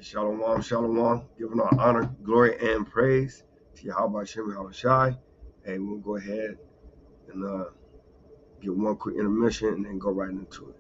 Shalom, shalom, giving our honor, glory, and praise to Yahweh Shem Shai. Hey, we'll go ahead and get one quick intermission and then go right into it.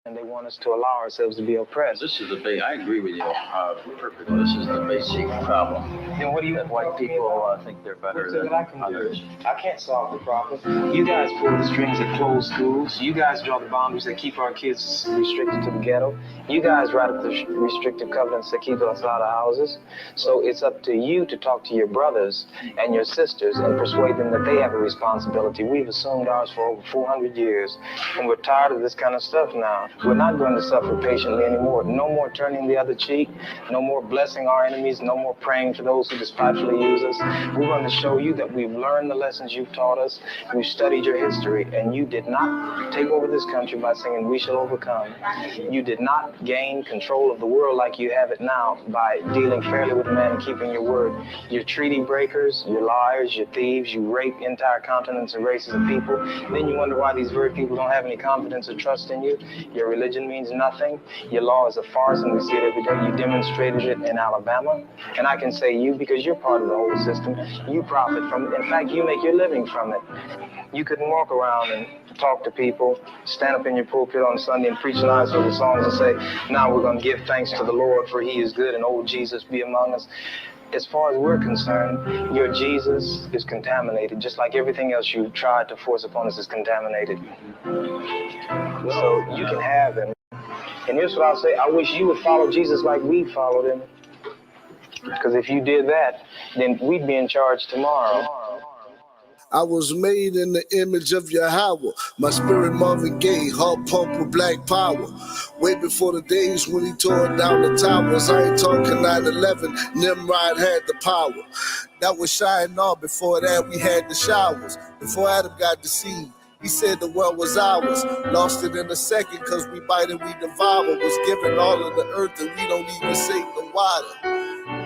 And they want us to allow ourselves to be oppressed. This is I agree with you perfectly. This is the basic problem. Then what do you that white people think they're better than others? I can't solve the problem. You guys pull the strings that close schools. You guys draw the boundaries that keep our kids restricted to the ghetto. You guys write up the restrictive covenants that keep us out of houses. So it's up to you to talk to your brothers and your sisters and persuade them that they have a responsibility. We've assumed ours for over 400 years, and we're tired of this kind of stuff now. We're not going to suffer patiently anymore. No more turning the other cheek. No more blessing our enemies. No more praying for those who despitefully use us. We're going to show you that we've learned the lessons you've taught us. We've studied your history, and you did not take over this country by singing, "We shall overcome." You did not gain control of the world like you have it now by dealing fairly with man and keeping your word. You're treaty breakers, you're liars, you're thieves, you rape entire continents and races of people. Then you wonder why these very people don't have any confidence or trust in you. Your religion means nothing. Your law is a farce, and we see it every day. You demonstrated it in Alabama. And I can say you, because you're part of the whole system, you profit from it. In fact, you make your living from it. You couldn't walk around and talk to people, stand up in your pulpit on Sunday and preach nice little songs and say, "Now we're going to give thanks to the Lord, for he is good, and old Jesus be among us." As far as we're concerned, your Jesus is contaminated, just like everything else you tried to force upon us is contaminated. So you can have him. And here's what I'll say. I wish you would follow Jesus like we followed him. Because if you did that, then we'd be in charge tomorrow. I was made in the image of Yahweh. My spirit Marvin Gaye, heart pump with black power. Way before the days when he tore down the towers. I ain't talking 9/11, Nimrod had the power. That was Shinar. Before that we had the showers. Before Adam got deceived, he said the world was ours. Lost it in a second, cause we bite and we devour. Was given all of the earth and we don't even say the water.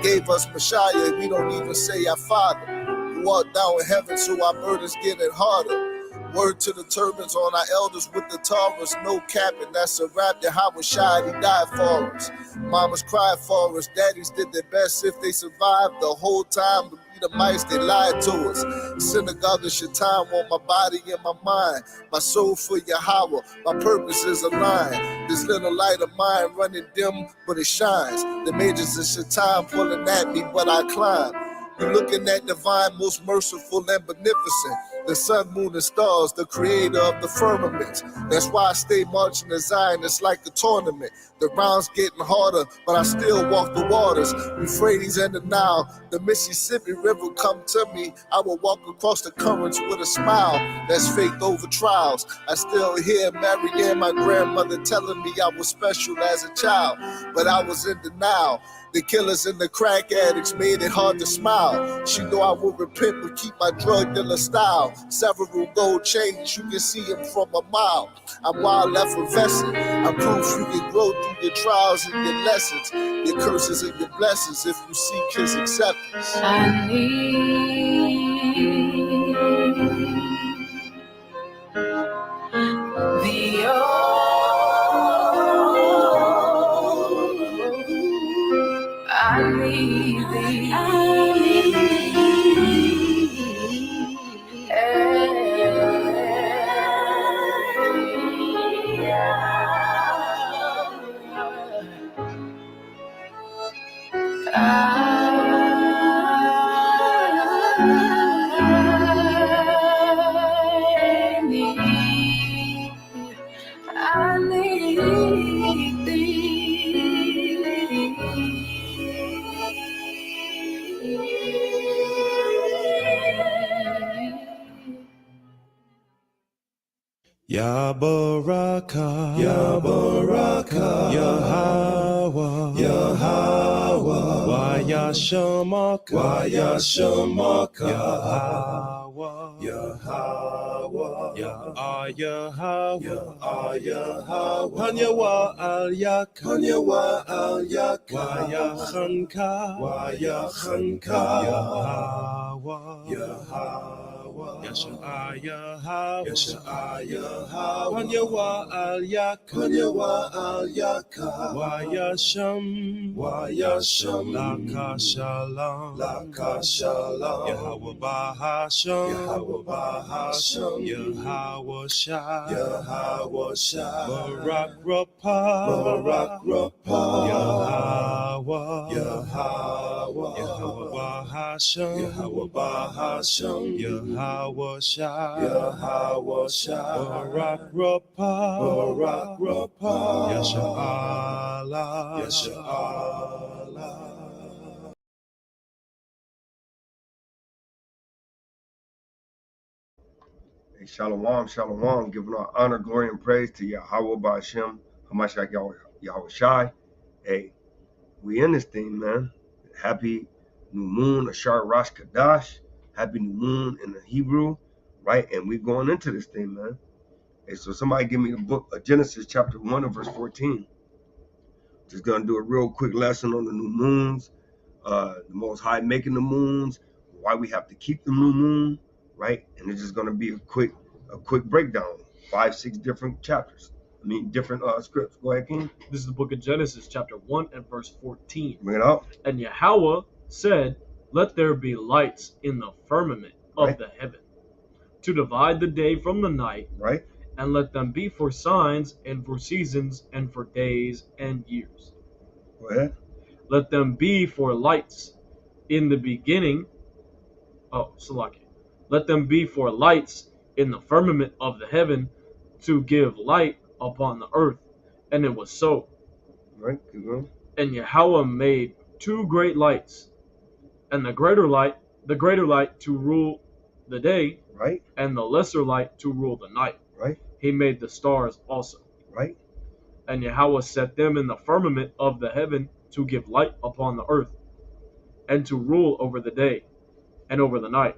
Gave us Messiah and we don't even say our Father. Walk down in heaven, so our burdens getting harder. Word to the turbans on our elders with the Taurus, no capping, that's a rap. That how was shy, he died for us. Mamas cried for us, daddies did their best if they survived the whole time. To be the mice, they lied to us. Synagogue and Shaitan want my body and my mind. My soul for Yahweh, my purpose is aligned. This little light of mine running dim, but it shines. The majors of Shaitan pulling at me, but I climb. You're looking at divine, most merciful and beneficent. The sun, moon, and stars, the creator of the firmament. That's why I stay marching to Zion, it's like a tournament. The rounds getting harder, but I still walk the waters. Euphrates and the Nile, the Mississippi River come to me. I will walk across the currents with a smile. That's faith over trials. I still hear Mary and my grandmother telling me I was special as a child, but I was in denial. The killers and the crack addicts made it hard to smile. She know I would repent but keep my drug dealer style. Several gold chains, you can see them from a mile. I'm wild effervescent. I'm proof you can grow through your trials and your lessons, your curses and your blessings if you seek his acceptance. I need the I need thee. I need thee. Ya Baraka, Ya Baraka, Yahweh, Yahweh, Waya Shamaka, Waya Shamaka, Yahweh, Yahweh, Yahweh, Yahweh, Hanyawa Al Yak, Hanyawa Al Yak, Waya Khanka, Waya Khanka, Yahweh, Yahweh. Yasha'aya Hawa, Yasha'aya Hawa, Wanyawa Al Yak, Wanyawa Al Yaka, Wayasham, Wayasham, Laka Shalom, Laka Shalom, Yahweh Bahasham, Yahweh Bahasham, Yahweh Shai, Yahweh Shai, Barak Rapah, Barak Rapah, Yahweh, Yahweh, Yahweh Bahasham, Yahweh Bahasham, Yahweh Shai, Yahweh Shai, Barak Rapah, Barak Rapah, Yasha'Allah, Yasha'Allah. Hey, shalom, shalom, giving all honor, glory, and praise to Yahweh Ba'ashem, Hamashiach Yahweh Shai. Hey, we in this thing, man. Happy new moon, Ashar Rosh Kadash. Happy new moon in the Hebrew, right? And we going into this thing, man. Hey, so somebody give me the book of Genesis chapter 1 and verse 14. Just going to do a real quick lesson on the new moons, the Most High making the moons, why we have to keep the new moon, right? And it's just going to be a quick breakdown, 5-6 different chapters. I mean, different scripts. Go ahead, King. This is the book of Genesis, chapter 1 and verse 14. Bring it out. And Yahweh said, let there be lights in the firmament of Right. the heaven, to divide the day from the night, Right. and let them be for signs and for seasons and for days and years. Go ahead. Let them be for lights in the beginning. Salaki. Let them be for lights in the firmament of the heaven, to give light upon the earth. And it was so. Right. Keep going. And Yahweh made 2 great lights, and the greater light to rule the day, Right. and the lesser light to rule the night. Right. He made the stars also. Right. And Yahweh set them in the firmament of the heaven to give light upon the earth, and to rule over the day and over the night,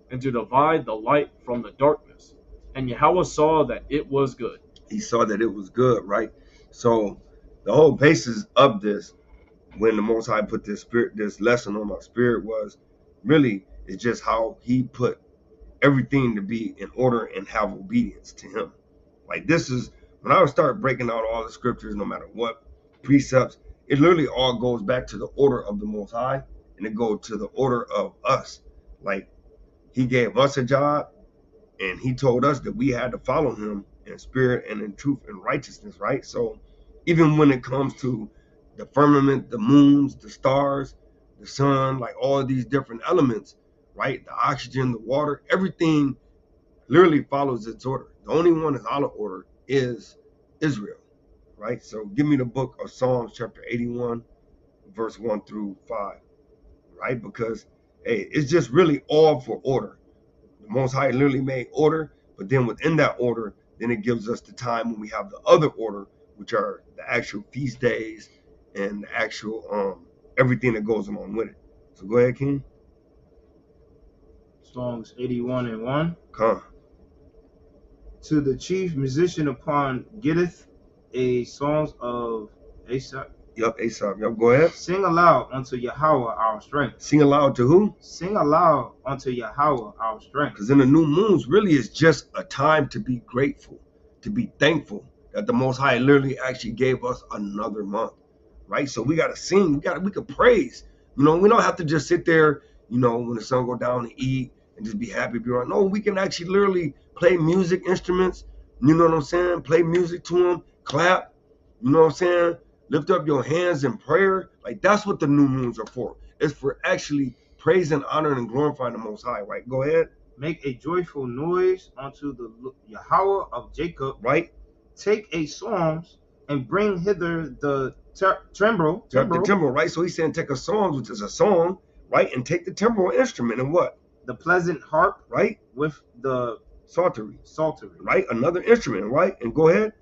and to divide the light from the darkness. And Yahweh saw that it was good. He saw that it was good, right? So the whole basis of this, when the Most High put this lesson on my spirit, was really it's just how he put everything to be in order and have obedience to him. Like, this is when I would start breaking out all the scriptures, no matter what precepts, it literally all goes back to the order of the Most High, and it goes to the order of us. Like, he gave us a job, and he told us that we had to follow him in spirit and in truth and righteousness, right? So even when it comes to the firmament, the moons, the stars, the sun, like all of these different elements, right? The oxygen, the water, everything literally follows its order. The only one that's out of order is Israel, right? So give me the book of Psalms chapter 81, verse 1 through 5, right? Because, hey, it's just really all for order. The Most High literally made order, but then within that order, then it gives us the time when we have the other order, which are the actual feast days and the actual everything that goes along with it. So go ahead, King. Songs 81 and 1. Come. To the chief musician upon Gittith, a songs of Asaph. Yep, Asaph. Yep, go ahead. Sing aloud unto Yahweh our strength. Sing aloud to who? Sing aloud unto Yahweh our strength. Because in the new moons, really is just a time to be grateful, to be thankful that the Most High literally actually gave us another month, right? So we got to sing. We could praise. You know, we don't have to just sit there, you know, when the sun go down and eat and just be happy. Be right. No, we can actually literally play music instruments. You know what I'm saying? Play music to them, clap. You know what I'm saying? Lift up your hands in prayer. Like, that's what the new moons are for. It's for actually praising, honoring, and glorifying the Most High, right? Go ahead. Make a joyful noise unto the Yahweh of Jacob. Right. Take a psalms and bring hither the timbrel. The timbrel, right? So he's saying take a psalm, which is a song, right? And take the timbrel instrument and what? The pleasant harp, right? with the Psaltery, psaltery. right? Another instrument, right? And go ahead.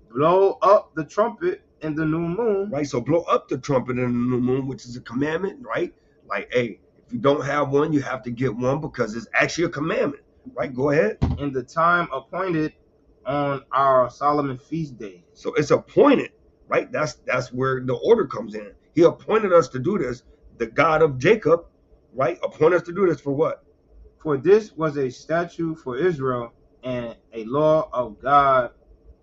Blow up the trumpet in the new moon. Right, so blow up the trumpet in the new moon, which is a commandment, right? Like, hey, if you don't have one, you have to get one because it's actually a commandment, right? Go ahead. In the time appointed on our Solomon feast day. So it's appointed, right? That's where the order comes in. He appointed us to do this. The God of Jacob, right, appointed us to do this for what? For this was a statute for Israel and a law of God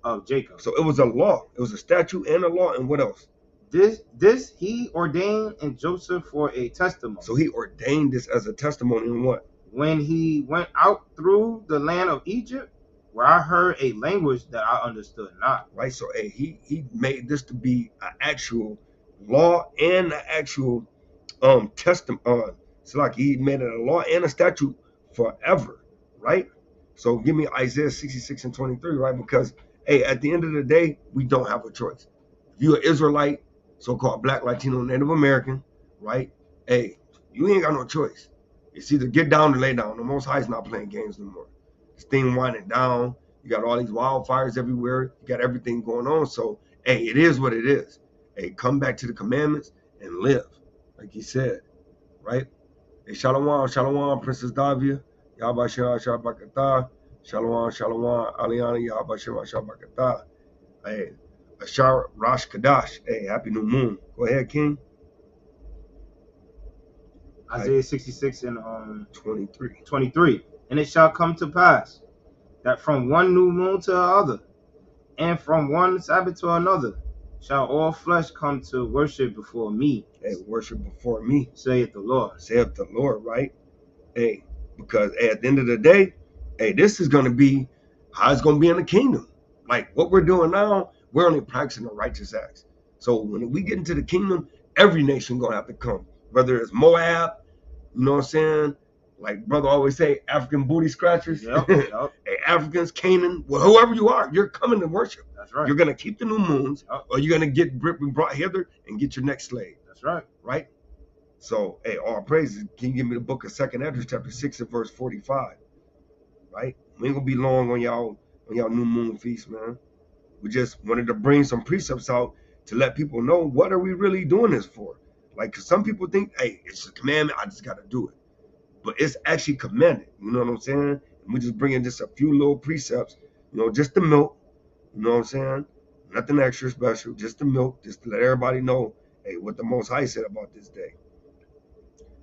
of Jacob. So it was a law. It was a statute and a law. And what else? This he ordained in Joseph for a testimony. So he ordained this as a testimony in what? When he went out through the land of Egypt, where I heard a language that I understood not. Right. So hey, he made this to be an actual law and an actual testimony. So like he made it a law and a statute forever, right? So give me Isaiah 66 and 23, right? Because hey, at the end of the day, we don't have a choice. If you're an Israelite, so-called Black, Latino, Native American, right? Hey, you ain't got no choice. It's either get down or lay down. The Most High is not playing games no more. This thing winding down. You got all these wildfires everywhere. You got everything going on. So, hey, it is what it is. Hey, come back to the commandments and live, like he said, right? Hey, Shalom, Shalom, Princess Davia. Yahba Shema Shabakatah. Shalom, Shalom, Aliana, Yahba Shema Shabakatah. Hey, Ashar Rosh Kadash. Hey, happy new moon. Go ahead, King. Isaiah 66 and 23. 23. And it shall come to pass that from one new moon to another, and from one Sabbath to another, shall all flesh come to worship before me. Hey, worship before me, saith the Lord. Saith the Lord, right? Hey, because hey, at the end of the day, hey, this is going to be how it's going to be in the kingdom. Like what we're doing now, we're only practicing the righteous acts. So when we get into the kingdom, every nation going to have to come. Whether it's Moab, you know what I'm saying? Like brother always say, African booty scratchers. Yep. Hey, Africans, Canaan, well, whoever you are, you're coming to worship. That's right. You're going to keep the new moons, or you're going to get brought hither and get your next slave. That's right. Right? So, hey, all praises. Can you give me the book of 2nd Esdras, chapter 6 and verse 45? Right? We ain't going to be long on y'all new moon feast, man. We just wanted to bring some precepts out to let people know what are we really doing this for. Like, cause some people think, hey, it's a commandment, I just got to do it. But it's actually commanded, you know what I'm saying? And we just bringing just a few little precepts, you know, just the milk, you know what I'm saying? Nothing extra special, just the milk, just to let everybody know, hey, what the Most High said about this day.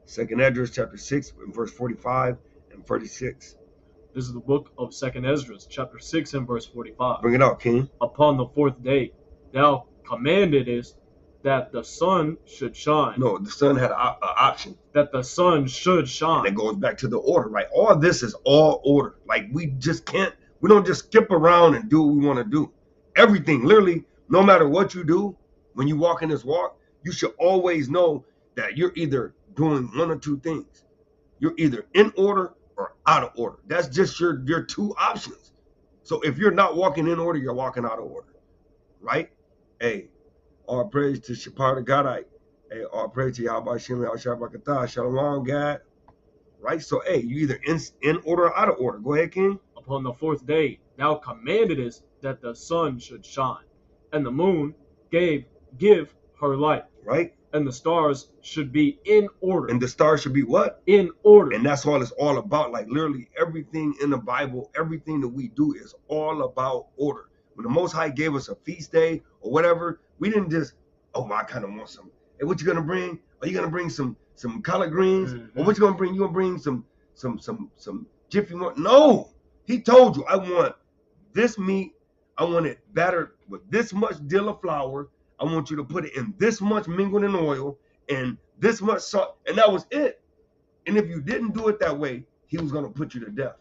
2nd Esdras, chapter 6, and verse 45 and 46. This is the book of 2nd Esdras, chapter 6 and verse 45. Bring it out, King. Upon the 4th day, thou commandedest that the sun should shine. No, the sun had an option. That the sun should shine. And it goes back to the order, right? All this is all order. Like we don't just skip around and do what we want to do. Everything, literally, no matter what you do, when you walk in this walk, you should always know that you're either doing one or two things. You're either in order or out of order. That's just your two options. So if you're not walking in order, you're walking out of order, right? Hey, all praise to Shapar the Godite. Hey, all praise to Yahweh Shem Shabakatah. Shalom, God. Right? So, hey, you either in order or out of order. Go ahead, King. Upon the 4th day, thou commandedest that the sun should shine, and the moon give her light. Right? And the stars should be in order. And the stars should be what? In order. And that's all it's all about. Like literally everything in the Bible, everything that we do is all about order. When the Most High gave us a feast day or whatever, we didn't just, oh, I kind of want some. Hey, what you gonna bring? Are you gonna bring some collard greens? Mm-hmm. Or what you gonna bring? You gonna bring some Jiffy? No, he told you, I want this meat. I want it battered with this much dill flour. I want you to put it in this much mingled in oil and this much salt, and that was it. And if you didn't do it that way, he was gonna put you to death.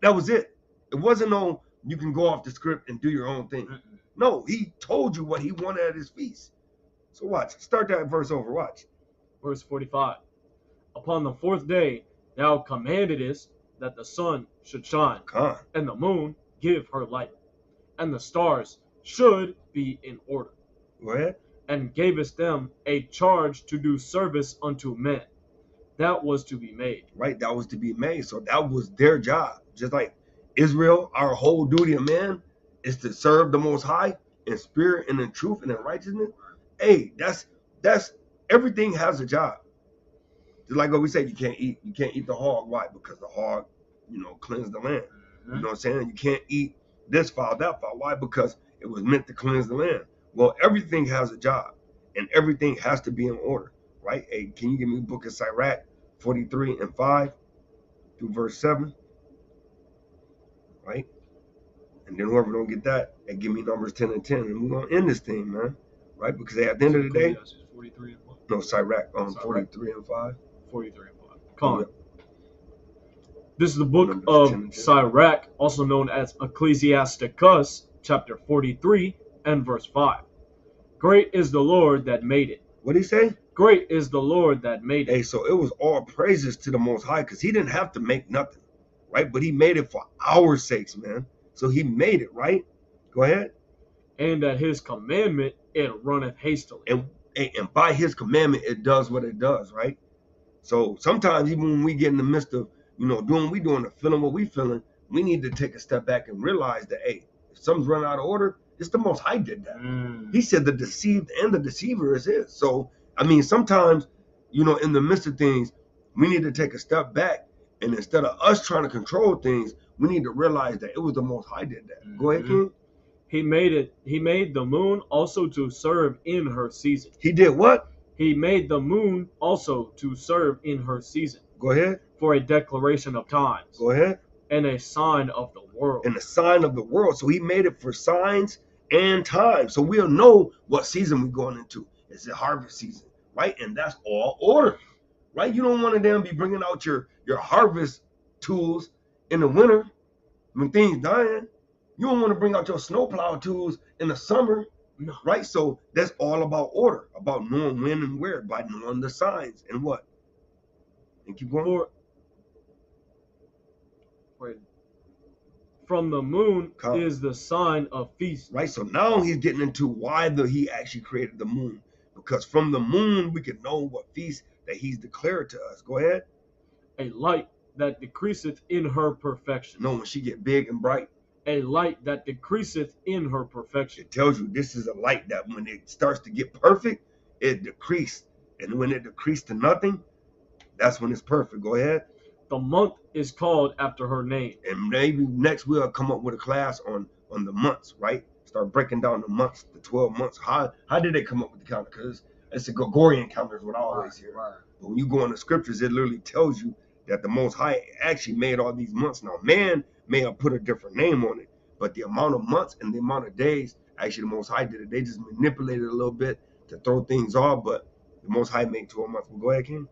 That was it. It wasn't no you can go off the script and do your own thing. No, he told you what he wanted at his feast. So watch. Start that verse over. Watch. Verse 45. Upon the 4th day, thou commandedest that the sun should shine, and the moon give her light, and the stars should be in order. Go ahead. And gavest them a charge to do service unto men. That was to be made. Right, that was to be made. So that was their job. Just like Israel, our whole duty of man is to serve the Most High in spirit and in truth and in righteousness. Hey, that's everything has a job. Just like what we said, you can't eat the hog. Why? Because the hog, cleansed the land. You know what I'm saying? You can't eat this fowl, that fowl. Why? Because it was meant to cleanse the land. Well, everything has a job, and everything has to be in order, right? Hey, can you give me the book of Sirach 43 and 5 through verse 7, right? And then whoever don't get that, hey, give me Numbers 10 and 10, and we're gonna end this thing, man, right? Because at the end of the day, 43 and 5. no, Sirach 43 and 5. 43 and 5. Con. This is the book of Sirach, also known as Ecclesiasticus, chapter 43 and verse 5. Great is the Lord that made it. What did he say? Great is the Lord that made it. Hey, so it was all praises to the Most High, because he didn't have to make nothing, right? But he made it for our sakes, man. So he made it, right? Go ahead. And at his commandment it runneth hastily. And by his commandment it does what it does, right? So sometimes even when we get in the midst of, doing what we doing, feeling what we feeling, we need to take a step back and realize that, hey, if something's running out of order, it's the Most High did that. He said the deceived and the deceiver is his. So, I mean, sometimes, in the midst of things, we need to take a step back, and instead of us trying to control things, we need to realize that it was the Most High did that. Go ahead, King. He made the moon also to serve in her season. He did what? He made the moon also to serve in her season. Go ahead. For a declaration of times. Go ahead. And a sign of the world. And a sign of the world. So he made it for signs and times. So we'll know what season we're going into. It's the harvest season, right? And that's all order, right? You don't want to then be bringing out your harvest tools in the winter when things dying. You don't want to bring out your snowplow tools in the summer, no. Right? So that's all about order, about knowing when and where, by knowing the signs and what. And keep going. From the moon is the sign of feast. Right, so now he's getting into why he actually created the moon. Because from the moon, we can know what feast that he's declared to us. Go ahead. A light that decreaseth in her perfection. No, when she get big and bright. A light that decreaseth in her perfection. It tells you this is a light that when it starts to get perfect, it decreased. And when it decreased to nothing, that's when it's perfect. Go ahead. The month is called after her name. And maybe next we'll come up with a class on the months, right? Start breaking down the months, the 12 months. How did they come up with the calendar? Because it's a Gregorian calendar is what I always hear. Right. But when you go in the scriptures, it literally tells you that the Most High actually made all these months. Now, man may have put a different name on it, but the amount of months and the amount of days, actually the Most High did it. They just manipulated it a little bit to throw things off, but the Most High made 12 months. Well, go ahead, King.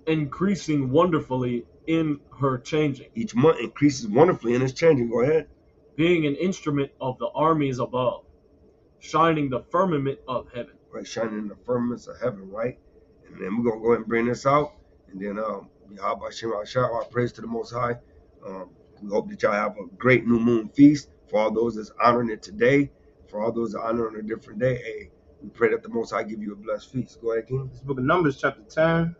Increasing wonderfully in her changing. Each month increases wonderfully in its changing. Go ahead. Being an instrument of the armies above, shining the firmament of heaven. Right, shining in the firmaments of heaven, right? And then we're going to go ahead and bring this out. And then, Yahweh Shem Ashar, our praise to the Most High. We hope that y'all have a great new moon feast. For all those that's honoring it today, for all those that honor on a different day, hey, we pray that the Most High give you a blessed feast. Go ahead, King. This book of Numbers, chapter 10,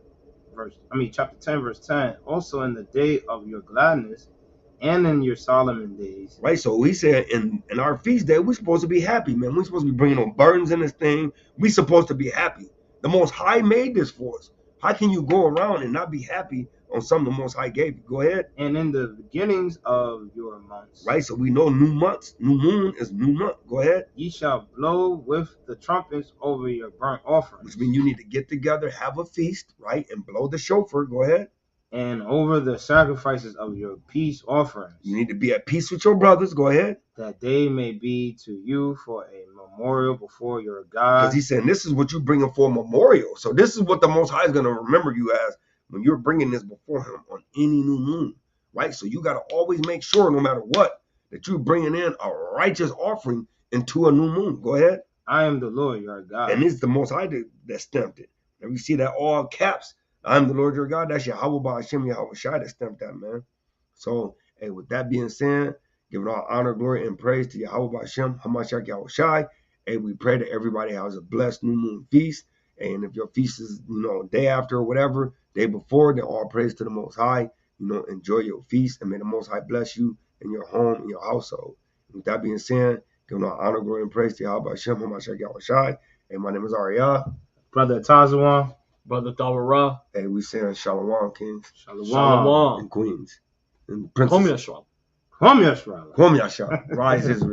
verse 10. Also in the day of your gladness and in your Solomon days. Right, so we said in our feast day, we're supposed to be happy, man. We're supposed to be bringing no burdens in this thing. We're supposed to be happy. The Most High made this for us. How can you go around and not be happy on something the Most High gave you? Go ahead. And in the beginnings of your months. Right, so we know new months. New moon is new month. Go ahead. Ye shall blow with the trumpets over your burnt offerings. Which means you need to get together, have a feast, right, and blow the shofar. Go ahead. And over the sacrifices of your peace offerings. You need to be at peace with your brothers. Go ahead. That they may be to you for a memorial before your God. Because he's saying this is what you're bringing for a memorial. So this is what the Most High is going to remember you as when you're bringing this before him on any new moon, right? So you got to always make sure, no matter what, that you're bringing in a righteous offering into a new moon. Go ahead. I am the Lord your God. And it's the Most High that stamped it. And we see that all caps. I'm the Lord your God. That's Yahweh Ba'ashem Yahweh Shai that stamped that, man. So, hey, with that being said, give it all honor, glory, and praise to Yahweh Ba'ashem Hamashiach Yahweh Shai. Hey, we pray that everybody has a blessed new moon feast. And if your feast is, day after or whatever, day before, then all praise to the Most High. enjoy your feast, and may the Most High bless you in your home and your household. With that being said, giving all honor, glory, and praise to Yahweh Hashem, HaMashiach Yahushai. And my name is Ariyah. Brother Tazawan. Brother Dawara. Hey, we saying Shalom, kings Shalom. and queens and Kom princesses. Yashua. Kom Yashua. Kom Yasha. Rise Israel.